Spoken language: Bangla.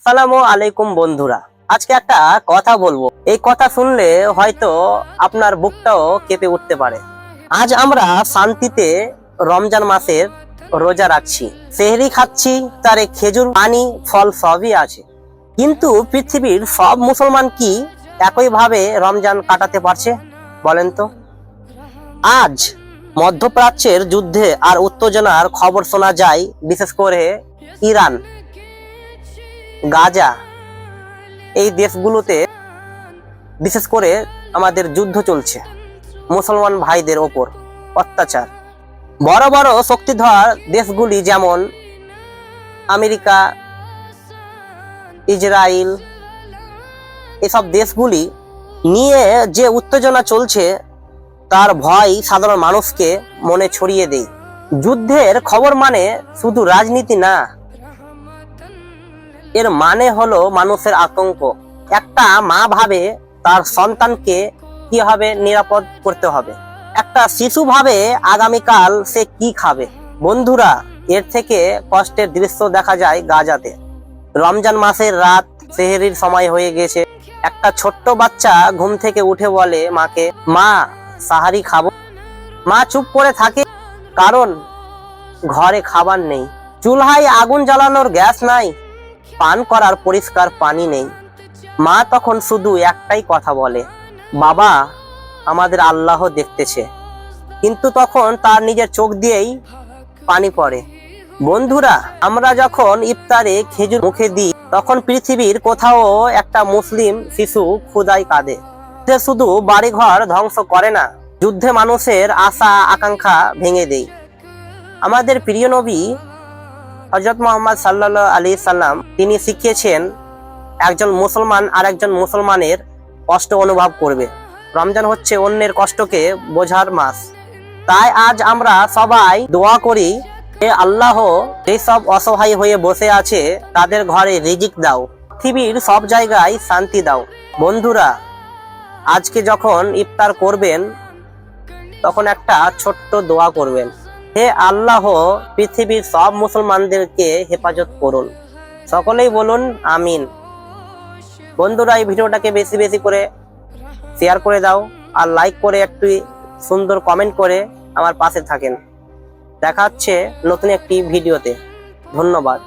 আসসালামু আলাইকুম বন্ধুরা, আজকে একটা কথা বলবো। এই কথা শুনলে হয়তো আপনার বুকটাও কেঁপে উঠতে পারে। আজ আমরা শান্তিতে রমজান মাসের রোজা রাখছি, সেহরি খাচ্ছি, তারে খেজুর, পানি, ফল সবই আছে। কিন্তু পৃথিবীর সব মুসলমান কি একইভাবে রমজান কাটাতে পারছে বলেন তো? আজ মধ্যপ্রাচ্যের যুদ্ধে আর উত্তেজনার খবর শোনা যায়, বিশেষ করে ইরান, গাজা, এই দেশগুলোতে বিশেষ করে আমাদের যুদ্ধ চলছে। মুসলমান ভাইদের ওপর অত্যাচার। বড় বড় শক্তিধর দেশগুলি যেমন আমেরিকা, ইসরায়েল, এসব দেশগুলি নিয়ে যে উত্তেজনা চলছে, তার ভয় সাধারণ মানুষকে মনে ছড়িয়ে দেয়। যুদ্ধের খবর মানে শুধু রাজনীতি না, এর মানে হলো মানুষের আতঙ্ক। একটা মা ভাবে তার সন্তানকে কিভাবে নিরাপদ করতে হবে, একটা শিশু ভাবে আগামীকাল সে কি খাবে। বন্ধুরা, এর থেকে কষ্টের দৃশ্য দেখা যায় গাজাতে। রমজান মাসের রাত, সেহরির সময় হয়ে গেছে। একটা ছোট্ট বাচ্চা ঘুম থেকে উঠে বলে মাকে, মা সাহারি খাবো। মা চুপ করে থাকে, কারণ ঘরে খাবার নেই, চুলহায় আগুন জ্বালানোর গ্যাস নাই, পান করার পরিষ্কার পানি নেই। মা তখন শুধু একটাই কথা বলে, বাবা আমাদের আল্লাহ দেখতেছে। কিন্তু তখন তার নিজের চোখ দিয়েই পানি পড়ে। বন্ধুরা, আমরা যখন ইফতারে খেজুর মুখে দিই, তখন পৃথিবীর কোথাও একটা মুসলিম শিশু ক্ষুধায় কাঁদে। সে শুধু বাড়িঘর ধ্বংস করে না, যুদ্ধে মানুষের আশা আকাঙ্ক্ষা ভেঙে দেয়। আমাদের প্রিয় নবী হযরত মুহাম্মদ সাল্লাল্লাহু আলাইহি সাল্লাম, তিনি শিখিয়েছেন একজন মুসলমান আর একজন মুসলমানের কষ্ট অনুভব করবে। রমজান হচ্ছে অন্যের কষ্টকে বোঝার মাস। তাই আজ আমরা সবাই দোয়া করি, হে আল্লাহ, যেসব অসহায় হয়ে বসে আছে তাদের ঘরে রিজিক দাও, পৃথিবীর সব জায়গায় শান্তি দাও। বন্ধুরা, আজকে যখন ইফতার করবেন তখন একটা ছোট্ট দোয়া করবেন, হে আল্লাহ, পৃথিবীর সব মুসলমানদেরকে হেফাজত করুন। সকলেই বলুন আমিন। বন্ধুরা, এই ভিডিওটাকে বেশি বেশি করে শেয়ার করে দাও, আর লাইক করে একটু সুন্দর কমেন্ট করে আমার পাশে থাকেন। দেখা হচ্ছে নতুন একটি ভিডিওতে। ধন্যবাদ।